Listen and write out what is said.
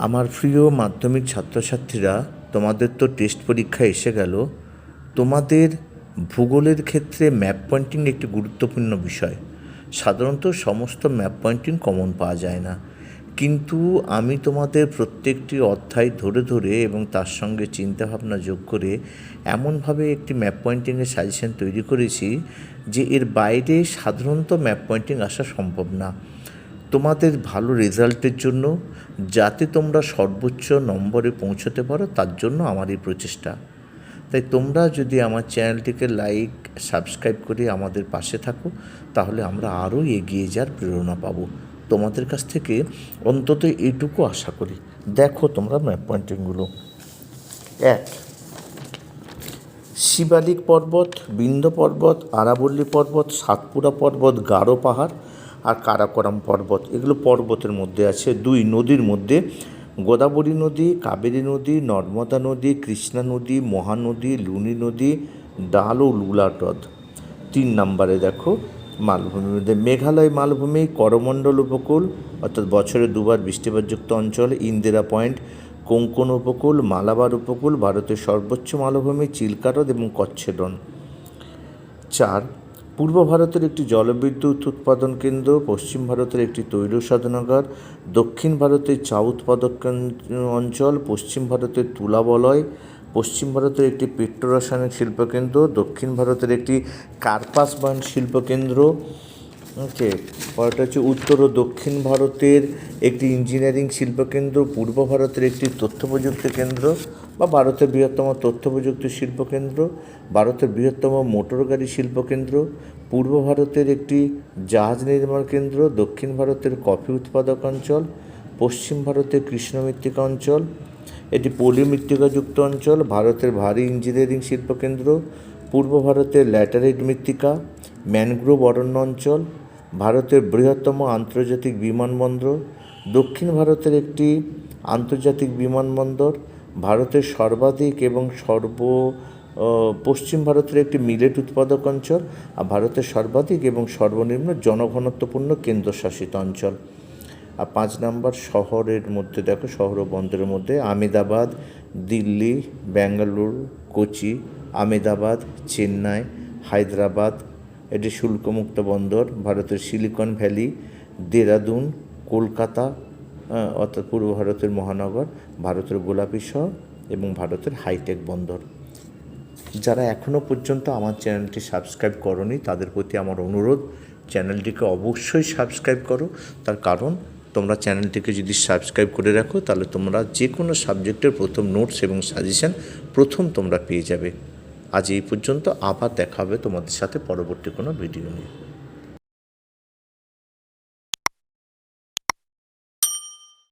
আমার প্রিয় মাধ্যমিক ছাত্রছাত্রীরা, তোমাদের তো টেস্ট পরীক্ষা এসে গেল। তোমাদের ভূগোলের ক্ষেত্রে ম্যাপ পয়েন্টিং একটি গুরুত্বপূর্ণ বিষয়। সাধারণত সমস্ত ম্যাপ পয়েন্টিং কমন পাওয়া যায় না, কিন্তু আমি তোমাদের প্রত্যেকটি অধ্যায় ধরে ধরে এবং তার সঙ্গে চিন্তাভাবনা যোগ করে এমনভাবে একটি ম্যাপ পয়েন্টিংয়ের সাজেশন তৈরি করেছি যে এর বাইরে সাধারণত ম্যাপ পয়েন্টিং আসা সম্ভব না। তোমাদের ভালো রেজাল্টের জন্য, যাতে তোমরা সর্বোচ্চ নম্বরে পৌঁছতে পারো, তার জন্য আমার এই প্রচেষ্টা। তাই তোমরা যদি আমার চ্যানেলটিকে লাইক সাবস্ক্রাইব করে আমাদের পাশে থাকো, তাহলে আমরা আরও এগিয়ে যাওয়ার প্রেরণা পাবো। তোমাদের কাছ থেকে অন্তত এইটুকু আশা করি। দেখো তোমরা ম্যাপ পয়েন্টিংগুলো। 1, শিবালিক পর্বত, বিন্ধ্য পর্বত, আরাবল্লী পর্বত, সাতপুরা পর্বত, গারো পাহাড় আর কারাকোরাম পর্বত, এগুলো পর্বতের মধ্যে আছে। 2, নদীর মধ্যে গোদাবরী নদী, কাবেরী নদী, নর্মদা নদী, কৃষ্ণা নদী, মহানদী, লুনি নদী, ডাল ও লুলা হ্রদ। 3 নম্বরে দেখো মালভূমির মধ্যে মেঘালয় মালভূমি, করমণ্ডল উপকূল অর্থাৎ বছরে 2 বার বৃষ্টিপাতযুক্ত অঞ্চল, ইন্দিরা পয়েন্ট, কোঙ্কণ উপকূল, মালাবার উপকূল, ভারতের সর্বোচ্চ মালভূমি, চিল্কা হ্রদ এবং কচ্ছের রণ। 4, পূর্ব ভারতের একটি জলবিদ্যুৎ উৎপাদন কেন্দ্র, পশ্চিম ভারতের একটি তৈল শোধনাগার, দক্ষিণ ভারতের চা উৎপাদক অঞ্চল, পশ্চিম ভারতের তুলা বলয়, পশ্চিম ভারতের একটি পেট্রোরাসায়নিক শিল্পকেন্দ্র, দক্ষিণ ভারতের একটি কার্পাস বয়ন শিল্পকেন্দ্র। ওকে, পরেরটা হচ্ছে উত্তর ও দক্ষিণ ভারতের একটি ইঞ্জিনিয়ারিং শিল্পকেন্দ্র, পূর্ব ভারতের একটি তথ্য প্রযুক্তি কেন্দ্র বা ভারতের বৃহত্তম তথ্য প্রযুক্তি শিল্পকেন্দ্র, ভারতের বৃহত্তম মোটর গাড়ি শিল্পকেন্দ্র, পূর্ব ভারতের একটি জাহাজ নির্মাণ কেন্দ্র, দক্ষিণ ভারতের কফি উৎপাদক অঞ্চল, পশ্চিম ভারতের কৃষ্ণ মৃত্তিকা অঞ্চল, এটি পলি মৃত্তিকাযুক্ত অঞ্চল, ভারতের ভারী ইঞ্জিনিয়ারিং শিল্পকেন্দ্র, পূর্ব ভারতের ল্যাটারাইট মৃত্তিকা, ম্যানগ্রোভ অরণ্য অঞ্চল, ভারতের বৃহত্তম আন্তর্জাতিক বিমানবন্দর, দক্ষিণ ভারতের একটি আন্তর্জাতিক বিমানবন্দর, ভারতের সর্বাধিক এবং পশ্চিম ভারতের একটি মিলেট উৎপাদক অঞ্চল, আর ভারতের সর্বাধিক এবং সর্বনিম্ন জনঘনত্বপূর্ণ কেন্দ্রশাসিত অঞ্চল। আর 5 নম্বর শহরের মধ্যে দেখো, শহর ও বন্দরের মধ্যে আহমেদাবাদ, দিল্লি, বেঙ্গালুরু, কোচি, আহমেদাবাদ, চেন্নাই, হায়দ্রাবাদ, এটি শুল্কমুক্ত বন্দর, ভারতের সিলিকন ভ্যালি, দেরাদুন, কলকাতা অর্থাৎ পূর্ব ভারতের মহানগর, ভারতের গোলাপি শহর এবং ভারতের হাইটেক বন্দর। যারা এখনও পর্যন্ত আমার চ্যানেলটি সাবস্ক্রাইব করোনি, তাদের প্রতি আমার অনুরোধ, চ্যানেলটিকে অবশ্যই সাবস্ক্রাইব করো। তার কারণ তোমরা চ্যানেলটিকে যদি সাবস্ক্রাইব করে রাখো, তাহলে তোমরা যে কোনো সাবজেক্টের প্রথম নোটস এবং সাজেশন প্রথম তোমরা পেয়ে যাবে। আজ এই পর্যন্ত, আবার দেখা হবে তোমাদের সাথে পরবর্তী কোনো ভিডিও নিয়ে।